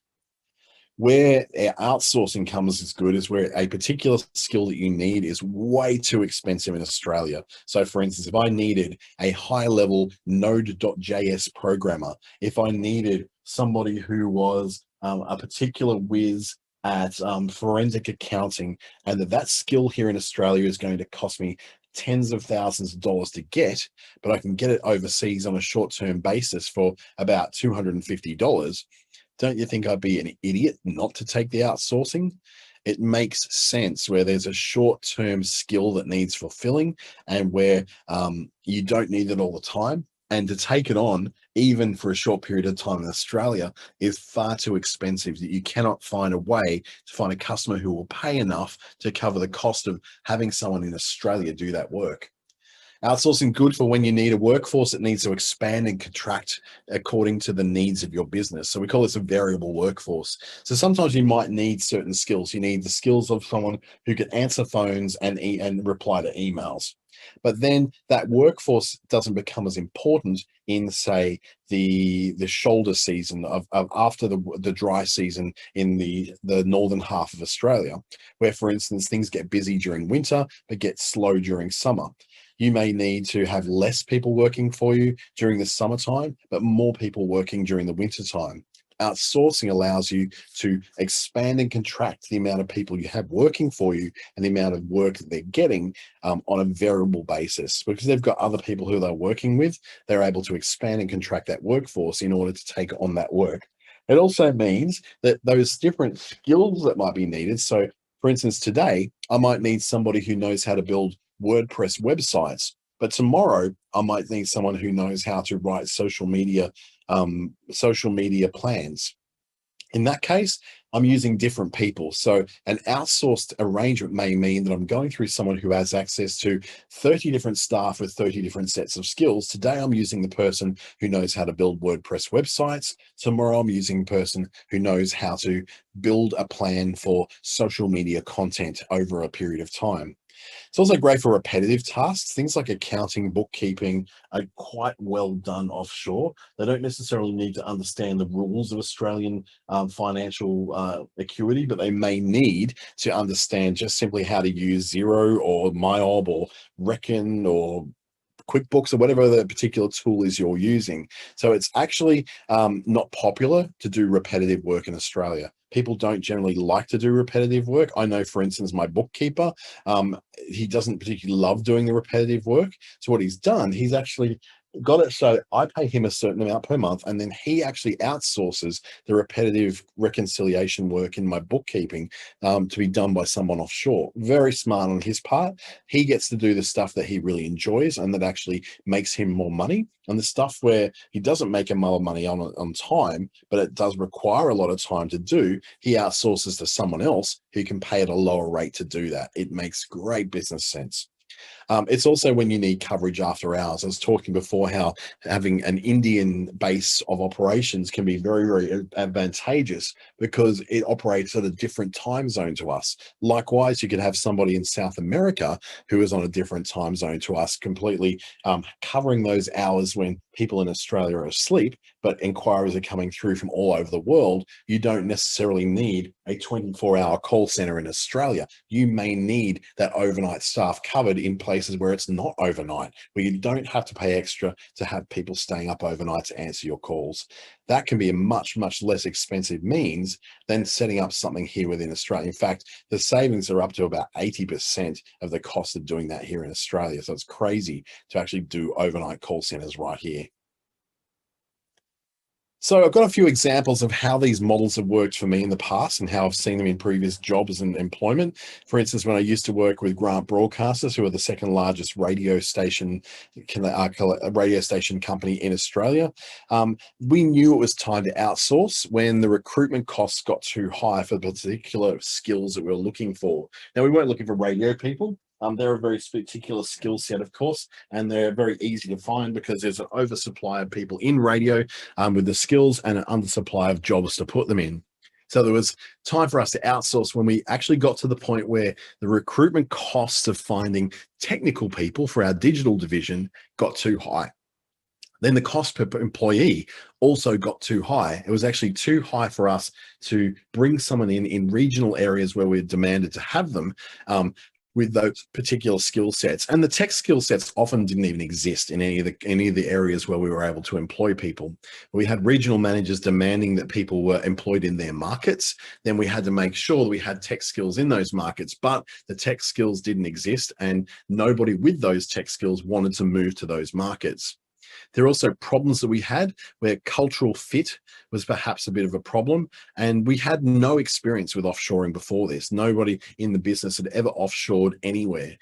Where outsourcing comes as good is where a particular skill that you need is way too expensive in Australia. So for instance, if I needed a high-level Node.js programmer, if I needed somebody who was a particular whiz at forensic accounting, and that skill here in Australia is going to cost me tens of thousands of dollars to get, but I can get it overseas on a short-term basis for about $250. Don't you think I'd be an idiot not to take the outsourcing? It makes sense where there's a short-term skill that needs fulfilling, and where you don't need it all the time. And to take it on, even for a short period of time in Australia, is far too expensive that you cannot find a way to find a customer who will pay enough to cover the cost of having someone in Australia do that work. Outsourcing good for when you need a workforce that needs to expand and contract according to the needs of your business. So we call this a variable workforce. So sometimes you might need certain skills. You need the skills of someone who can answer phones and reply to emails. But then that workforce doesn't become as important in, say, the shoulder season of after the dry season in the northern half of Australia, where, for instance, things get busy during winter but get slow during summer. You may need to have less people working for you during the summertime, but more people working during the wintertime. Outsourcing allows you to expand and contract the amount of people you have working for you and the amount of work that they're getting on a variable basis. Because they've got other people who they're working with, they're able to expand and contract that workforce in order to take on that work. It also means that those different skills that might be needed. So, for instance, today, I might need somebody who knows how to build WordPress websites, but tomorrow I might need someone who knows how to write social media plans. In that case, I'm using different people. So an outsourced arrangement may mean that I'm going through someone who has access to 30 different staff with 30 different sets of skills. Today, I'm using the person who knows how to build WordPress websites. Tomorrow, I'm using a person who knows how to build a plan for social media content over a period of time. It's also great for repetitive tasks. Things like accounting, bookkeeping are quite well done offshore. They don't necessarily need to understand the rules of Australian financial acuity, but they may need to understand just simply how to use Xero or MyOb or Reckon or QuickBooks or whatever the particular tool is you're using. So it's actually not popular to do repetitive work in Australia. People don't generally like to do repetitive work. I know, for instance, my bookkeeper, he doesn't particularly love doing the repetitive work. So what he's done, he's actually got it so I pay him a certain amount per month, and then he actually outsources the repetitive reconciliation work in my bookkeeping to be done by someone offshore. Very smart on his part. He gets to do the stuff that he really enjoys and that actually makes him more money. And the stuff where he doesn't make a lot of money on time, but it does require a lot of time to do, he outsources to someone else who can pay at a lower rate to do that. It makes great business sense. It's also when you need coverage after hours. I was talking before how having an Indian base of operations can be very, very advantageous because it operates at a different time zone to us. Likewise, you could have somebody in South America who is on a different time zone to us, completely covering those hours when people in Australia are asleep, but inquiries are coming through from all over the world. You don't necessarily need a 24-hour call center in Australia. You may need that overnight staff covered in places where it's not overnight, where you don't have to pay extra to have people staying up overnight to answer your calls. That can be a much, much less expensive means than setting up something here within Australia. In fact, the savings are up to about 80% of the cost of doing that here in Australia. So it's crazy to actually do overnight call centers right here. So I've got a few examples of how these models have worked for me in the past and how I've seen them in previous jobs and employment. For instance, when I used to work with Grant Broadcasters, who are the second largest radio station company in Australia, we knew it was time to outsource when the recruitment costs got too high for the particular skills that we were looking for. Now, we weren't looking for radio people. They're a very particular skill set, of course, and they're very easy to find because there's an oversupply of people in radio with the skills and an undersupply of jobs to put them in. So there was time for us to outsource when we actually got to the point where the recruitment costs of finding technical people for our digital division got too high. Then the cost per employee also got too high. It was actually too high for us to bring someone in regional areas where we're demanded to have them, with those particular skill sets. And the tech skill sets often didn't even exist in any of the areas where we were able to employ people. We had regional managers demanding that people were employed in their markets. Then we had to make sure that we had tech skills in those markets, but the tech skills didn't exist and nobody with those tech skills wanted to move to those markets. There are also problems that we had where cultural fit was perhaps a bit of a problem, and we had no experience with offshoring before this. Nobody in the business had ever offshored anywhere.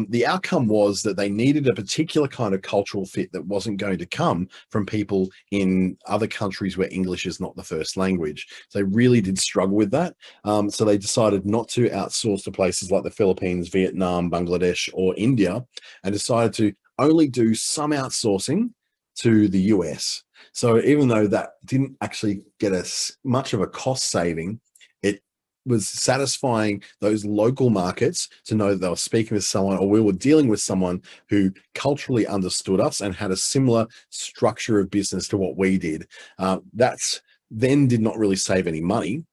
The outcome was that they needed a particular kind of cultural fit that wasn't going to come from people in other countries where English is not the first language. So they really did struggle with that. So they decided not to outsource to places like the Philippines, Vietnam, Bangladesh, or India, and decided to only do some outsourcing to the US. So even though that didn't actually get us much of a cost saving, it was satisfying those local markets to know that they were speaking with someone, or we were dealing with someone who culturally understood us and had a similar structure of business to what we did. That's then did not really save any money.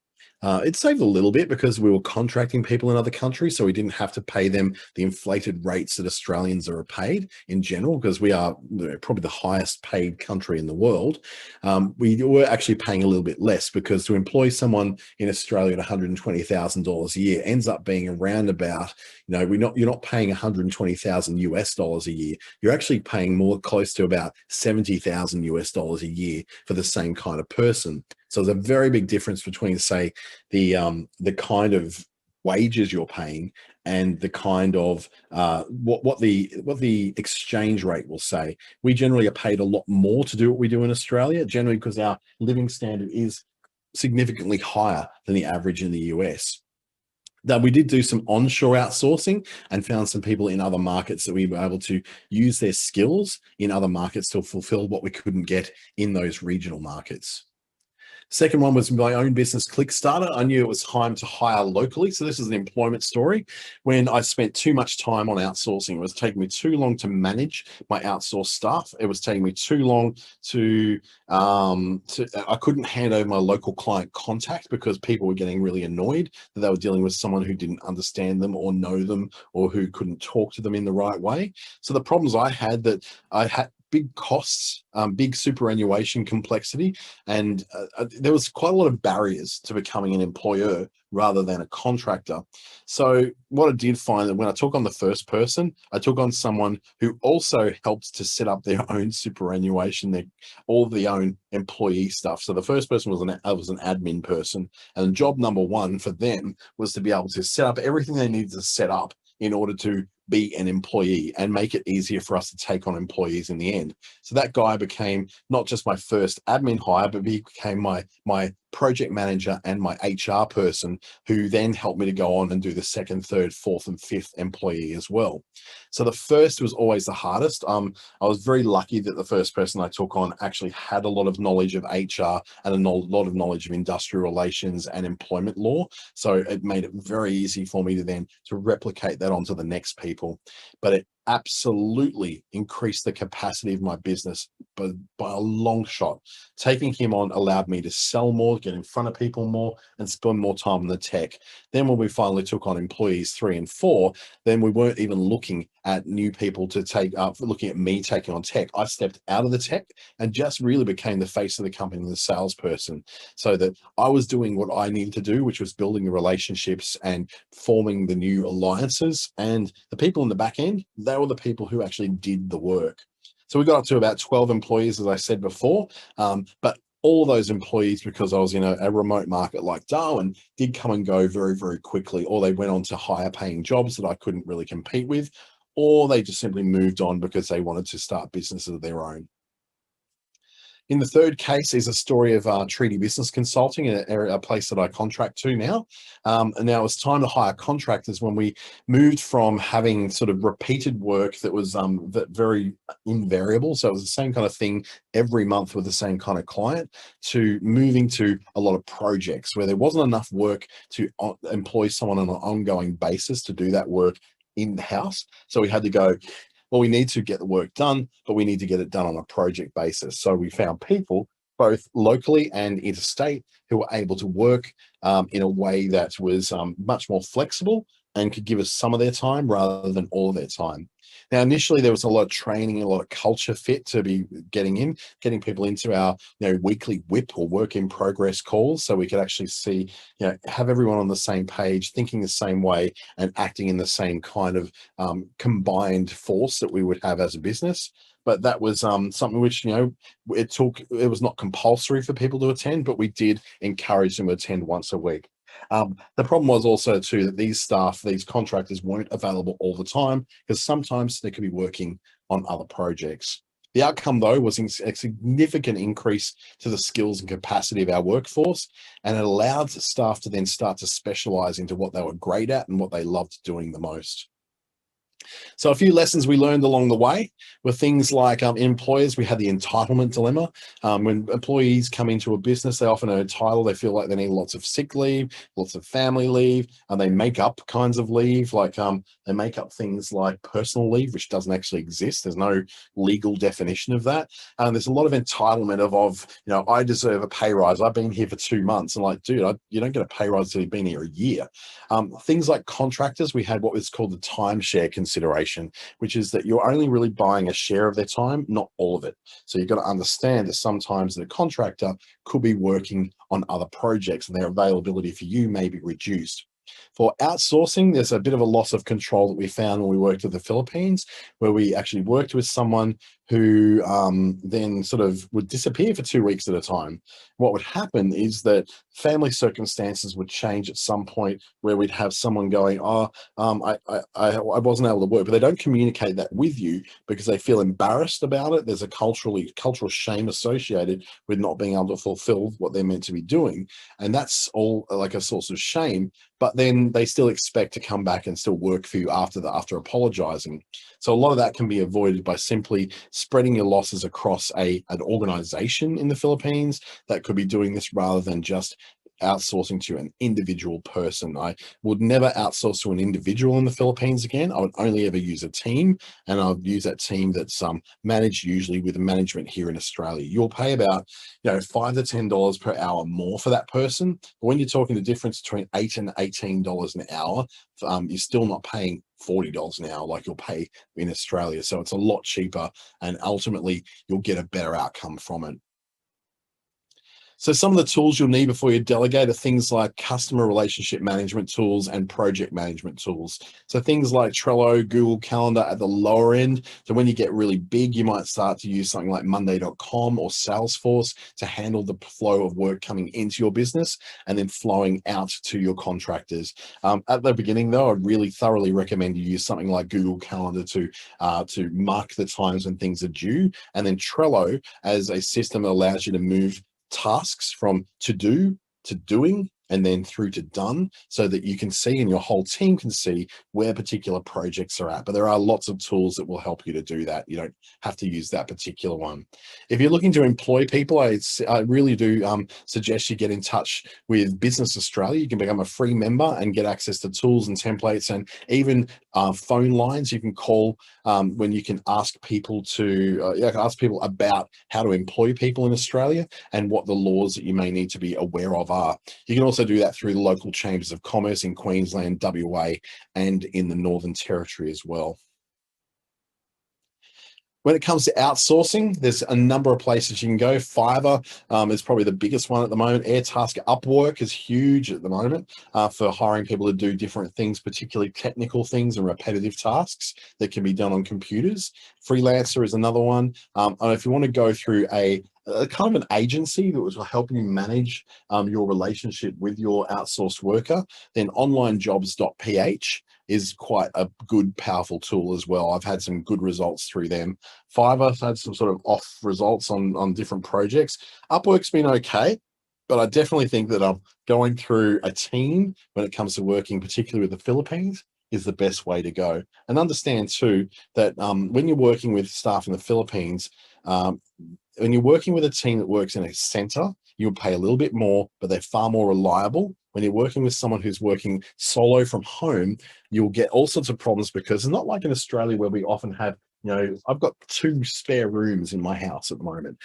It saved a little bit because we were contracting people in other countries, so we didn't have to pay them the inflated rates that Australians are paid in general, because we are probably the highest paid country in the world. We were actually paying a little bit less, because to employ someone in Australia at $120,000 a year ends up being around about, you're not paying 120,000 US dollars a year. You're actually paying more, close to about 70,000 US dollars a year for the same kind of person. So there's a very big difference between, say, the kind of wages you're paying and the kind of what the exchange rate will say. We generally are paid a lot more to do what we do in Australia, generally because our living standard is significantly higher than the average in the US. That we did do some onshore outsourcing and found some people in other markets that we were able to use their skills in other markets to fulfill what we couldn't get in those regional markets. Second one was my own business, Clickstarter. I knew it was time to hire locally. So this is an employment story. When I spent too much time on outsourcing, it was taking me too long to manage my outsourced staff. It was taking me too long I couldn't hand over my local client contact because people were getting really annoyed that they were dealing with someone who didn't understand them or know them, or who couldn't talk to them in the right way. So the problems I had big costs, big superannuation complexity, and there was quite a lot of barriers to becoming an employer rather than a contractor. So what I did find, that when I took on the first person, I took on someone who also helped to set up their own superannuation, all the own employee stuff. So the first person was an admin person, and job number one for them was to be able to set up everything they needed to set up in order to be an employee and make it easier for us to take on employees in the end. So that guy became not just my first admin hire, but he became my project manager and my HR person, who then helped me to go on and do the second, third, fourth, and fifth employee as well. So the first was always the hardest. I was very lucky that the first person I took on actually had a lot of knowledge of HR and a lot of knowledge of industrial relations and employment law. So it made it very easy for me to replicate that onto the next people. But it absolutely increased the capacity of my business by a long shot. Taking him on allowed me to sell more, get in front of people more, and spend more time on the tech. Then when we finally took on employees 3 and 4, then we weren't even looking at new people to take up, looking at me taking on tech. I stepped out of the tech and just really became the face of the company, the salesperson, so that I was doing what I needed to do, which was building the relationships and forming the new alliances. And the people in the back end, they were the people who actually did the work. So we got up to about 12 employees, as I said before, but all those employees, because I was in a remote market like Darwin, did come and go very, very quickly, or they went on to higher paying jobs that I couldn't really compete with, or they just simply moved on because they wanted to start businesses of their own. In the third case is a story of Treaty Business Consulting, a place that I contract to now. And now it's time to hire contractors, when we moved from having sort of repeated work that was very invariable. So it was the same kind of thing every month with the same kind of client, to moving to a lot of projects where there wasn't enough work to employ someone on an ongoing basis to do that work in the house. So we had to go, well, we need to get the work done, but we need to get it done on a project basis. So we found people both locally and interstate who were able to work in a way that was much more flexible and could give us some of their time rather than all of their time. Now, initially, there was a lot of training, a lot of culture fit to be getting people into our weekly WIP, or work in progress calls, so we could actually see, have everyone on the same page, thinking the same way, and acting in the same kind of combined force that we would have as a business. But that was something which, it was not compulsory for people to attend, but we did encourage them to attend once a week. The problem was also too that these contractors weren't available all the time, because sometimes they could be working on other projects. The outcome, though, was a significant increase to the skills and capacity of our workforce, and it allowed staff to then start to specialize into what they were great at and what they loved doing the most. So a few lessons we learned along the way were things like employers, we had the entitlement dilemma. When employees come into a business, they often are entitled. They feel like they need lots of sick leave, lots of family leave, and they make up kinds of leave. Like they make up things like personal leave, which doesn't actually exist. There's no legal definition of that. There's a lot of entitlement I deserve a pay rise. I've been here for 2 months. And like, dude, you don't get a pay rise until you've been here a year. Things like contractors, we had what was called the timeshare consideration, which is that you're only really buying a share of their time, not all of it. So you've got to understand that sometimes the contractor could be working on other projects and their availability for you may be reduced. For outsourcing, there's a bit of a loss of control that we found when we worked with the Philippines, where we actually worked with someone who then sort of would disappear for 2 weeks at a time. What would happen is that family circumstances would change at some point where we'd have someone going, I wasn't able to work, but they don't communicate that with you because they feel embarrassed about it. There's a cultural shame associated with not being able to fulfill what they're meant to be doing. And that's all like a source of shame, but then they still expect to come back and still work for you after apologizing. So a lot of that can be avoided by simply spreading your losses across an organization in the Philippines that could be doing this rather than just outsourcing to an individual person. I would never outsource to an individual in the Philippines again. I would only ever use a team, and I'll use that team that's managed usually with management here in Australia. You'll pay about $5 to $10 per hour more for that person. But when you're talking the difference between $8 and $18 an hour, you're still not paying $40 an hour like you'll pay in Australia. So it's a lot cheaper, and ultimately you'll get a better outcome from it. So some of the tools you'll need before you delegate are things like customer relationship management tools and project management tools. So things like Trello, Google Calendar at the lower end. So when you get really big, you might start to use something like Monday.com or Salesforce to handle the flow of work coming into your business and then flowing out to your contractors. At the beginning, though, I'd really thoroughly recommend you use something like Google Calendar to mark the times when things are due, and then Trello as a system that allows you to move tasks from to do to doing and then through to done, so that you can see and your whole team can see where particular projects are at. But there are lots of tools that will help you to do that. You don't have to use that particular one. If you're looking to employ people, I really do suggest you get in touch with Business Australia. You can become a free member and get access to tools and templates, and even phone lines you can call when you can ask people about how to employ people in Australia and what the laws that you may need to be aware of are. You can also do that through the local chambers of commerce in Queensland, WA, and in the Northern Territory as well. When it comes to outsourcing, there's a number of places you can go. Fiverr is probably the biggest one at the moment. Airtask, Upwork is huge at the moment for hiring people to do different things, particularly technical things and repetitive tasks that can be done on computers. Freelancer is another one. And if you want to go through a kind of an agency that was helping you manage your relationship with your outsourced worker, then onlinejobs.ph is quite a good, powerful tool as well. I've had some good results through them. Fiverr's had some sort of off results on different projects. Upwork's been okay, but I definitely think that going through a team when it comes to working, particularly with the Philippines, is the best way to go. And understand too that when you're working with staff in the Philippines, when you're working with a team that works in a center, you'll pay a little bit more, but they're far more reliable. When you're working with someone who's working solo from home, you'll get all sorts of problems, because it's not like in Australia where we often have, I've got 2 spare rooms in my house at the moment.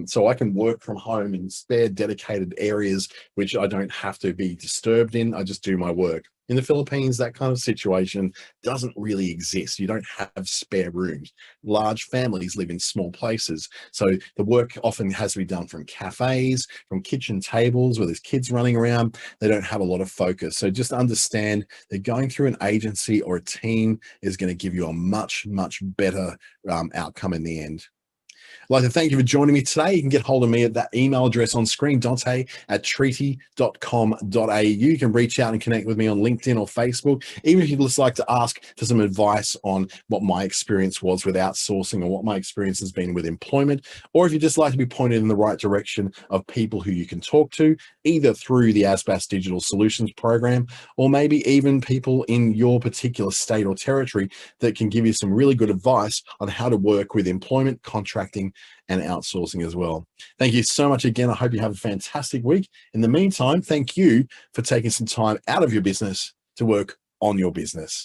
So I can work from home in spare dedicated areas, which I don't have to be disturbed in. I just do my work. In the Philippines, that kind of situation doesn't really exist. You don't have spare rooms. Large families live in small places. So the work often has to be done from cafes, from kitchen tables where there's kids running around. They don't have a lot of focus. So just understand that going through an agency or a team is going to give you a much, much better outcome in the end. I'd like to thank you for joining me today. You can get hold of me at that email address on screen, dante@treaty.com.au. You can reach out and connect with me on LinkedIn or Facebook. Even if you'd just like to ask for some advice on what my experience was with outsourcing or what my experience has been with employment, or if you'd just like to be pointed in the right direction of people who you can talk to, either through the ASBAS Digital Solutions Program, or maybe even people in your particular state or territory that can give you some really good advice on how to work with employment, contracting, and outsourcing as well. Thank you so much again. I hope you have a fantastic week. In the meantime, thank you for taking some time out of your business to work on your business.